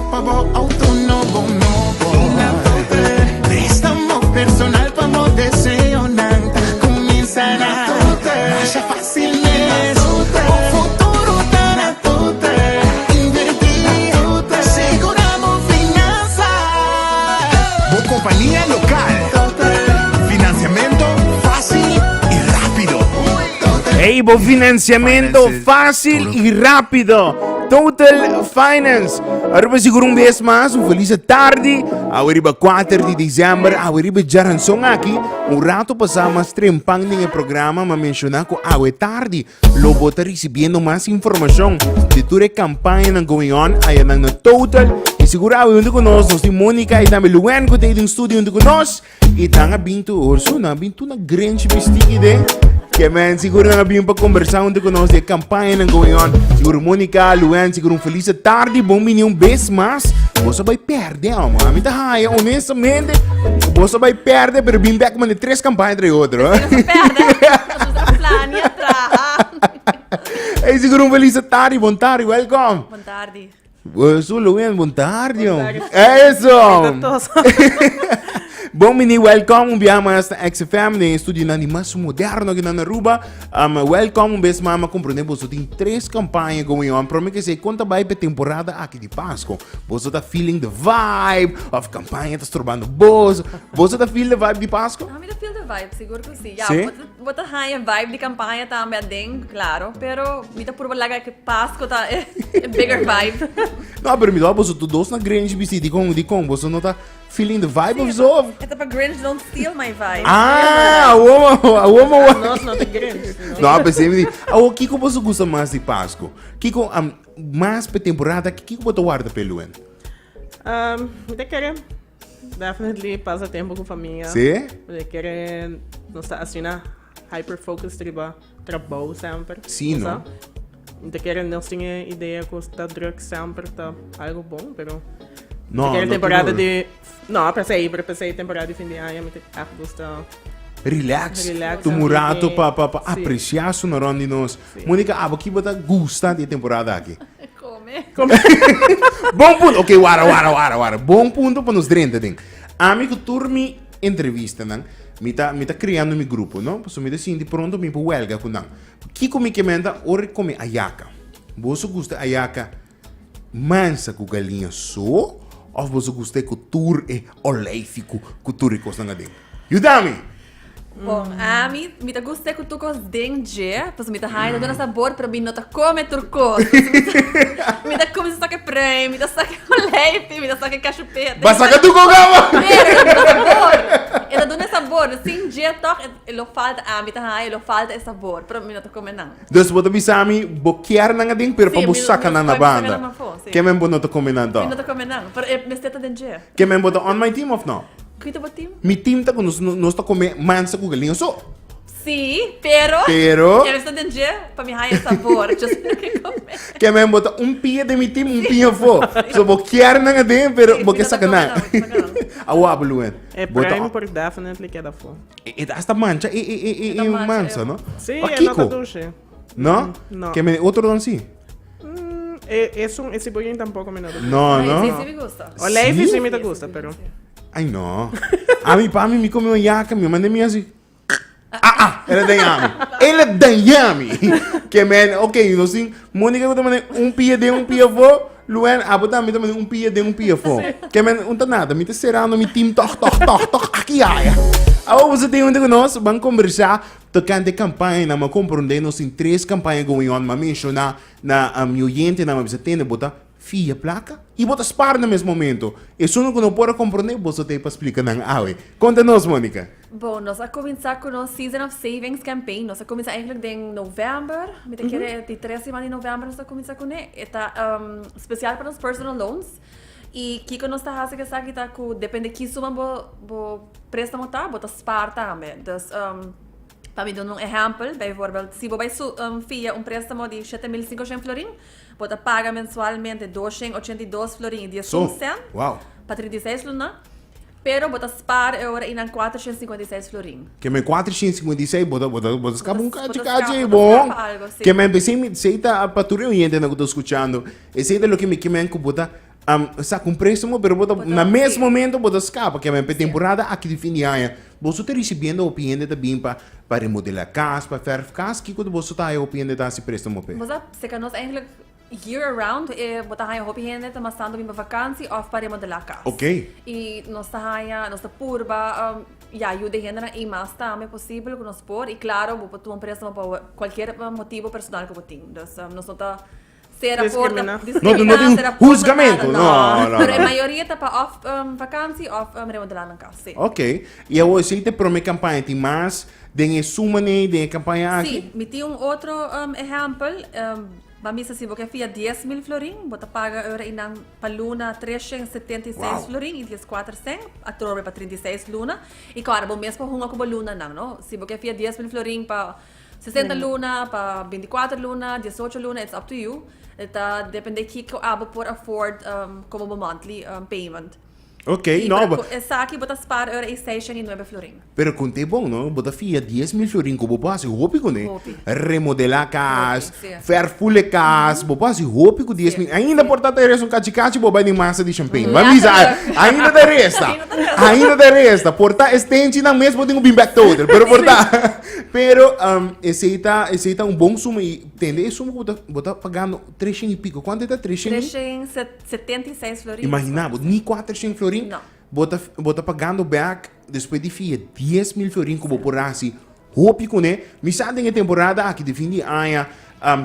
pago autónomo, préstamo personal, pago deseo, comienza na Masha fácil mes, o futuro tan tote, invertir, seguramos finanzas. Bo compañía local, financiamiento fácil y rápido. Hey, bo financiamento fácil y rápido. Total Finance. Arriba siguro vez mais, feliz tarde. Arriba 4 de dezembro, arriba Jaranson aqui. Rato passamos trempang no programa, mas mencionar que awe tarde. Lobo está recebendo mais informação de toda a campanha going on aí na Total. E seguro awe junto conosco, nós temos Mônica e também Luen, que tem um estúdio junto conosco. E tá bintu orso, na bintu na grande vestido de. Que man, siguro nga biyong pagkonversasyon ko sa kampanya ng going on. Siguro Monica, Luen, siguro feliz tarde, bom minyong bes mas. Você vai perder, mga amita haya, honestamente. Você vai perder, pero bim back man de 3 campanhas entre outro. Você perde, você plano atrás. Hey, siguro feliz tarde, bom tarde, welcome. Bom tarde. Você, Luen, bom tarde. Eso. Bom mini welcome biyamas na XFM na estúdio na mas moderno que na Aruba. Welcome bes mama compreender você tem 3 campanhas going on. Para mim que sei conta vai para temporada aqui de Páscoa. Você tá feeling the vibe of campanha tá estourando boas. Você tá feeling the vibe de Páscoa? Ah, me feel the vibe, seguro que sim. Sim? Bota high vibe de campanha também ding, claro, pero me tá por laga que Páscoa tá bigger vibe. Não, pero me dá você tu dois na grande vestido de como você não tá feeling the vibe of so. It's para Grinch don't steal my vibe. Ah, a woman. Nós não tem Grinch. Não, pensei, o que você gosta mais de Páscoa? Kiko, mais para temporada, que você guarda pelo ano? Eu quero definitely passar tempo com a família. Sim? Eu quero não estar assim na hyper-focus trabalho sempre. Sim, não? Eu quero não ter ideia que está drug sempre tá algo bom, pero não, quero temporada de não, pensei temporada de fim de ano, eu gosto relax, tumurato para apreciar o narão de nós. Mônica, o que você gosta de temporada aqui? Come. Bom ponto, ok, wara. Bom ponto para nos drenta, ding. Amigo, turmi entrevista, não? Me tá criando meu grupo, não? Porque me decidi pronto me huelga com não. Que comi que menda, ora come ayaca. Você gosta ayaca mansa com galinha só? Ou você gosta com tour e oleifico com turicos na ding? Ajuda-me! Bom, a mim me gusta que tu cos dengue, pues me haida dona sabor para mim não tá come turcos. Me dá como se saque prêmio, me dá saque leite, me dá saque cachupeta. Mas saca tu cogama! Sabor. Ela dona sabor, assim dia toc, ele falta a mim tá ele falta esse sabor, para mim não tá come não. Dus você me sabe boquear na ding, pero para você sacar na banda. Que me não tá come não? Não tá come não, para me está dengue. Que me bota on my team of não? Kita ba team? Mi team tá com nós tá come mansa com galinha só. Sim, pero Pero eu estou dengue para me haia sabor, just que comer. que me bota pia de mi team, pia fo. So boquear na ding, pero boque sacar na. Awa bluen. É prime por definitely que da fo. E hasta mancha e mansa, no? Sim, é nota dulce. No? No. Que me outro não sim. Esse bolinho tampouco me nota. No, no. Sim, me gusta. O leite sim me gusta, pero Ai não. A mim para mim me come uma yaca, me manda minha assim. Ela é da Yami. Que man, ok, não sim. Mônica eu também pia fo. Luen, abota mi também pia fo. Que man, não tá nada, me tá serando mi team toc aqui aí. Agora você tem onde nós vamos conversar tocante campanha, na ma compreender nós em 3 campanhas going on, ma mencionar na meu gente na você tem bota fia placa e bota spar no mesmo momento. Isso não que não pode compreender, você tem para explicar na awe. Conta-nos, Mônica. Bom, nós vamos começar com o Season of Savings Campaign. Nós vamos começar eigenlijk em novembro. Me te quer de 3 semanas de novembro nós vamos começar com ele. Está especial para os personal loans. E Kiko nós está fazendo essa aqui tá com depende que suma bo préstamo tá, bota spar também. Dus para me dar um exemplo, bijvoorbeeld, se você vai via préstamo de 7.500 florin, você paga mensualmente 282 florin e 10 cent. Wow. Para 36 lunas. Pero bota spar agora em 456 florin. Que me 456 bota escapa cache bom. Que me empecé me seita a patrulha e entende que estou escutando. Esse é o que me bota sa com préstamo, pero bota, Bota, na mesmo sim. momento bota escapa, que é a temporada aqui de fim de ano. Você está recebendo opinião também para remodelar a casa, para fazer casa, que quando você está a opinião da esse préstamo? Was dat? Ze kan ons eigenlijk year-round, bota haya hopi hende, ta masando bimba vakantie of para remodelar casa. Ok. E nós tá haya, nós tá purba, ajuda hende na imas também possível que nós por, e claro, vou tu um préstamo para qualquer motivo personal que eu tenho. Então, nós não tá ser a porta, Não tem julgamento, não. Pero a maioria tá para off vakantie of remodelar na casa, sim. Ok. E eu aceito para minha campanha, tem mais, tem suma, tem campanha aqui? Sim, me tem outro exemplo. Vamos se você fia 10.000 florin, você paga euro inang paluna 376 Wow. florin e 1400, a torre para 36 luna. E claro, bom mesmo hunga com luna não, não? Se você fia 10.000 florin para 60 luna, para 24 luna, 18 luna, it's up to you. Eta depende que abo por afford como monthly payment. Ok, E não, essa aqui você spara euro e 609 florin. pero conte bom, não? Bota fia 10.000 florin, como pode hopi com ele? Hopi. Remodelar a casa, Hopi, sim. fazer full casa, pode hopi com 10.000. Ainda portanto é um cachicachi, boba de massa de champanhe. Vamos ainda da resta. Ainda da resta. Porta estende na mesmo tem um bimback total, pero porta. Pero aceita um bom suma e entende? Esse suma bota pagando 300 e pico. Quanto é 300? 376 florin. Imagina, nem 400 florin. Não. Bota pagando back depois de fia 10.000 florin como por assim. Hopi com né? Me sabe em temporada aqui de fim de ano,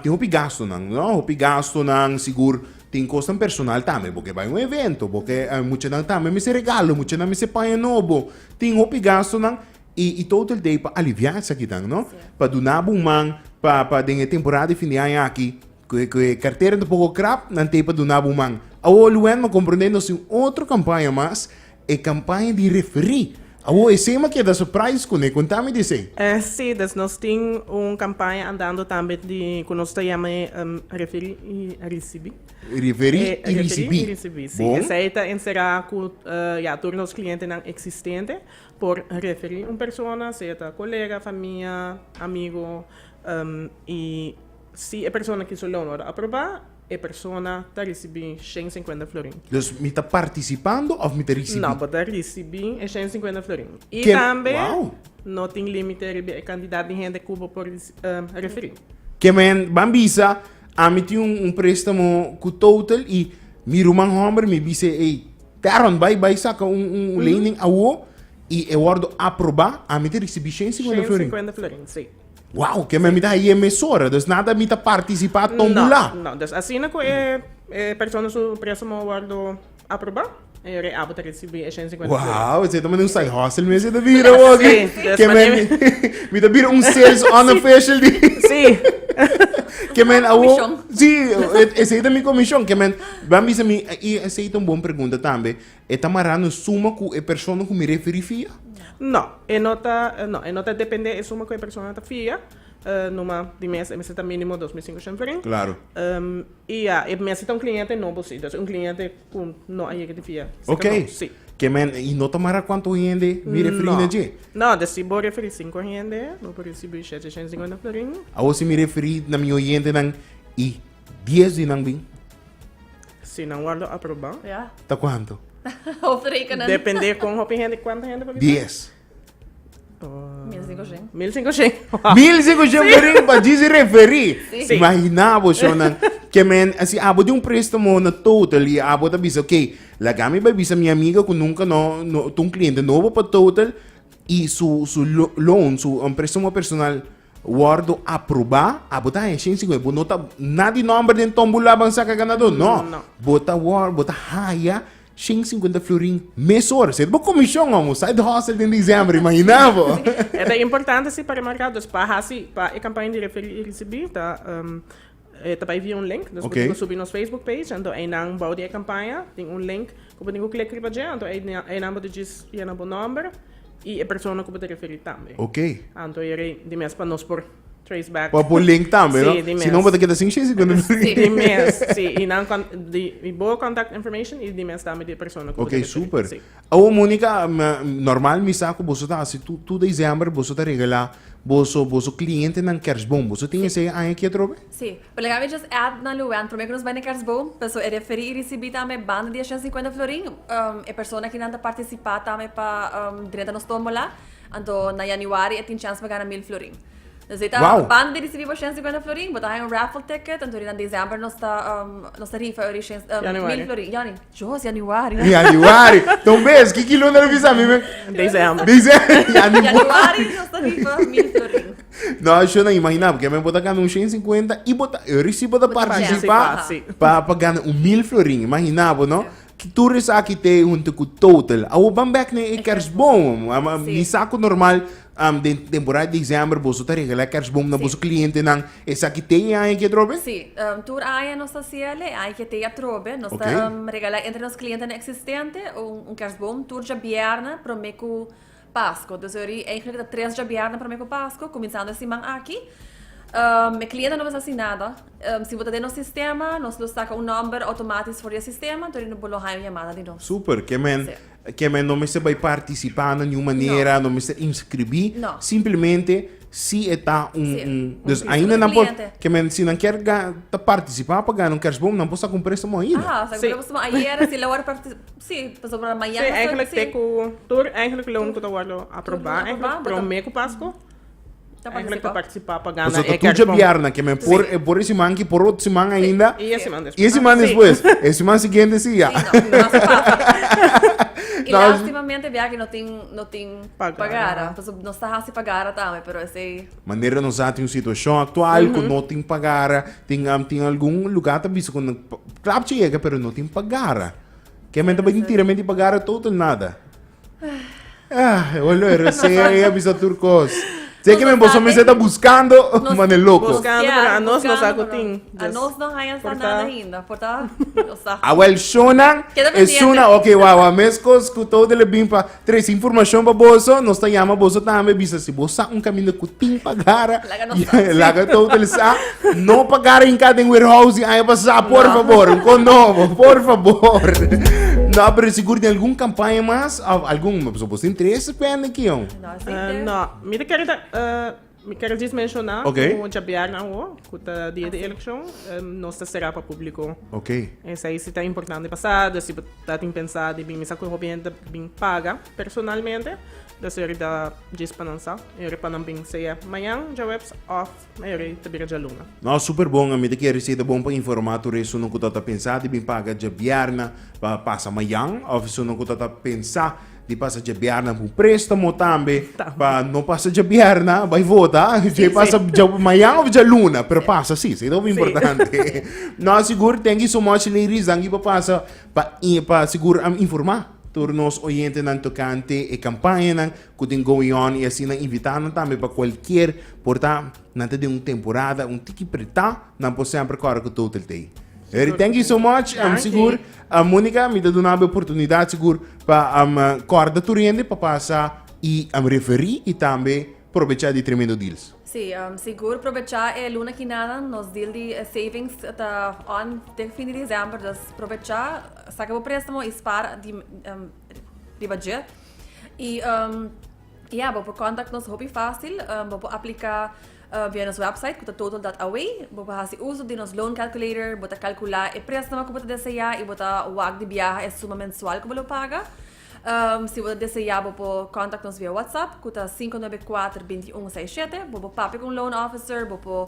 tem hopi gasto não? Hopi gasto não, seguro. Tem custo personal também, porque vai evento, porque muitas não também me se regalo, muitas não me se paga novo. Tem hopi gasto não e todo o dia para aliviar isso aqui não? Para donar bom man, para den temporada de fim de ano aqui. Que carteira de pouco crap, não tem para donar bom man. A Luan me compreendendo se outra campanha mas é campanha de referir. A esse é que dá surprise com ele, contame disso. Sim, nós temos uma campanha andando também de que nós chamamos referir e receber. Referir e receber. Sim, Bom. essa é encerrar com todos os clientes não existentes por referir uma pessoa, seja colega, família, amigo, e se a pessoa que só não aprovar, a pessoa está recebendo 150 florin. Dus me está participando ou me está recebendo? Não, pode receber 150 florin. E Que- também Uau. não tem limite de quantidade de gente que por referir. Que men, bambisa, a me tinha préstamo com total e me rumang homem me disse, ei, Taron, vai saca lening a o e eu guardo aprovar, a me te recebi 150 florin. 150 florin, sim. Wow, que me dá aí emissora, dus nada me está participar tombola. Não, então assim não é pessoa su préstamo guardo aprovar, é abo te receber 150 florin. Wow, você também não sai hostel, mas você tá vira hoje. Sim, Que me tá vira sales unofficial de... Sim. Que men, Comissão. sim, aceita minha comissão. Que men, vamos dizer, e aceita uma boa pergunta também. É tamarano suma com a pessoa que me referia? Não, nota depende de suma que a pessoa está fia, numa de mês está mínimo 2.500 florin. Claro. E mês está cliente novo, sim, então cliente com não aí que fia. Ok. Sim. Que men, e não tamara quanto gente me referia de? Não, se vou referir 5 gente, não vou receber 750 florin. A você me referir na minha gente nang e 10 de nang bing? Se não guardo aprovar. Ja. Tá quanto? Hoofd rekenen. Depende com quanta gente vai 10. Minus 500. 1.500. 1.500 florin para dizer referir. Sim. Imaginava siya na, que men, assim, abo de préstamo na total e abo da bisa, ok, lagami ba bisa minha amiga kung nunca tung cliente novo pa total e su loan, su préstamo personal guardo aprovar, abo tayo, 150, nota, nada number din tombula bang sa kaganado, no. No. Bota haya, 150 florin mesor. Você tem comissão, amo, side hustle em dezembro, imaginava. É importante se para marcar dos para a campanha de referir e receber tá também via link, nós Ok. podemos subir nos Facebook page, então aí não bau de campanha, tem link, que podemos clicar para já, então aí não pode dizer e não número e a pessoa que pode referir também. Ok. Então aí de mês para nós por trace back. Pa po link também, Sim, no? de Se não, bota kita 150 florin. De mês, sim, e não de boa contact information e de mês também de pessoa que pode Ok, referir. super. Sim. Ako, Monica, normal mi sa ako, boso ta, kasi tu dezembro, boso ta regala, boso cliente ng Kersboom. Boso tinha say ay aqui trobe? Sim, pode just add na luan, para que nos vai necar bom, pessoa é referir e receber também banda de 150 florim, é pessoa que não participar também para direito nos tombola, então na januário tem chance para ganhar 1000 florim. Então, Wow. banda de receber 150 florim, botar aí raffle ticket, então em dezembro nós está rifa ori 1000 florim. Jani, Jos januário. Januari. Então, vês, que não deve avisar mim? Dezembro. Dice, Januário nós está rifa 1000 florim. Não, eu não imagino, porque eu botar ganhar 150 e botar, eu recebo para participar Sim. para ganhar 1000 florim. Imaginava, não? Que tu aqui tem junto com o total. Ao bambek ne Kersboom. Ni saco normal de temporada de dezembro, você está regalando Kersboom na você cliente não. Essa aqui tem aí que trobe? Sim, tur aí nós ciele, aí que tem a trobe, nós Ok. regalar entre os clientes existentes Kersboom tur já bierna para meco Páscoa. Então, eigenlijk de 3 de bierna para meco Páscoa, começando esse man aqui. Mijn cliënten não assim nada. Se você tem no sistema, nós saca número automático para o sistema, então não bolo uma chamada de nós. Super, que men não me se vai participar de nenhuma maneira, não me se inscrever, Não. simplesmente se está dus Sim, ainda um não pode, cliente. que men se não quer participar para ganhar Kersboom, não pode comprar esse ainda. Ah, sabe que você aí se lavar sim, passou para amanhã. Sim, eigenlijk teko tour eigenlijk loon ko tawalo aprobar eigenlijk pro meco Pasco. Eigenlijk te participar para Você ganhar está tudo bierna, que men por esse man que por outro semana ainda, E esse man e esse man depois, esse man seguinte sim, já. E lastimamente via que não tem pagar, não está assim pagar também, mas esse Maneira nós já tem uma situação atual que não tem pagar, tem algum lugar também que claro que chega, mas não tem pagar. Que men também inteiramente pagar todo nada. Olha, você é a turcos. Sei que você me está buscando, mas é louco. Buscando para nós nos agotin. A nós não ganhamos nada ainda, portanto, Awel Shonan, Queda é Suna, ok, wow, a mescos que todo ele bem para três informação para bolso, nós está chamando bolso também, bisa se bolsa caminho que tem pagar, laga todo ele sa, não pagar em cada warehouse, aí passar, por favor, novo, por favor. Não, mas seguro tem alguma campanha mais, algum, você tem interesse para aqui, ó? Não, me quero mencionar Ok. o Jabiar na rua, que o dia da eleição, nós será para público. Ok. Isso aí se está importante passado, se está pensado, bem, me saco o bem paga personalmente, da série da dispensa, eu para não bem ser amanhã, já webs off, eu também já luna. Não, super bom, a minha que receita bom para informar sobre isso, não que está pensando, bem paga de bierna, para passar amanhã, ou se não que está pensar, de passar de bierna para préstamo também, para não passar de bierna, vai votar, já passa de amanhã ou de luna, pero passa, sim, isso é muito importante. Não, seguro, tem que somar ladies, aqui para passar, para seguro informar. Turnos oyentes ng tocante e campanha que tem going on e assim invitando também para qualquer porta nante de uma temporada tiki preta não pode sempre correr com todo o tem. Thank you so much. Seguro a Mônica me dá uma oportunidade seguro para corda turende para passar e referir e também aproveitar de tremendo deals. Sim, seguro aproveitar é luna que nada, nos deal de savings está on de fim de dezembro, dus aproveitar, saca o préstamo e spara de budget. E vou contact nos hobby fácil, vou aplicar via nosso website, que é total.away, vou fazer uso de nosso loan calculator, vou calcular o préstamo que vou desejar e vou o wag de viagem é suma mensual que vou pagar. Se você desejar, vou contact-nos via WhatsApp, que é 594-2167. Vou papo com o loan officer, vou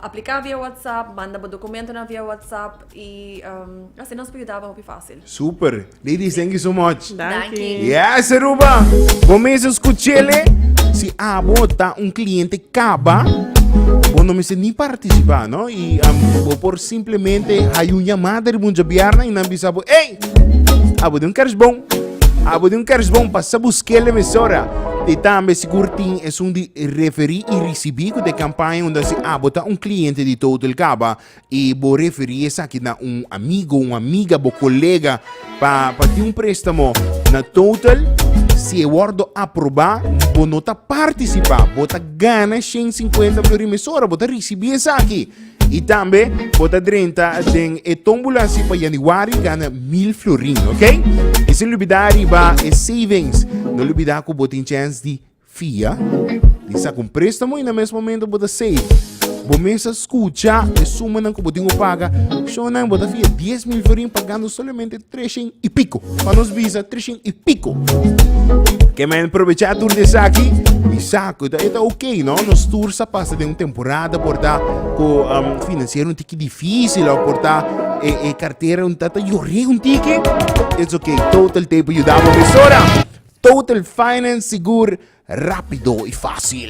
aplicar via WhatsApp, manda o documento via WhatsApp e assim nós podemos ajudar muito fácil. Super. Ladies, thank you so much. Thank you. Yes, Aruba. Começa a escutar se bota cliente acaba, vou não me nem participar, não? E vou por simplesmente aí uma chamada de bunja biarna e não bisa, ei, de um Kersboom. De um Kersboom para buscar a emissora. E também seguro tem de referir e receber de campanha onde se bota cliente de todo o caba e vou referir essa aqui na amigo, uma amiga, colega para ter préstamo na total. Se o ordo aprovar, vou não participar, vou ganhar 150 por emissora, vou receber essa aqui. E também, vou 30 de tombola assim para januário, ganha 1000 florim, ok? E se não olvidar, é savings. Não olvidar que vou ter chance de FIA, e saca um préstamo e no mesmo momento bota save. Começa a escutar e suma não que botinho paga. Só não bota via 10 mil forinhos pagando somente 300 e pico. Para nos visa 300 e pico. Que me aprovechar tudo de aqui e saco, tá ok, não? Nos tours passa de uma temporada por dar com financeiro um tique difícil ou por dar carteira um tata yorri um tique. It's ok, total tempo ajudava a Total Finance seguro, rápido e fácil.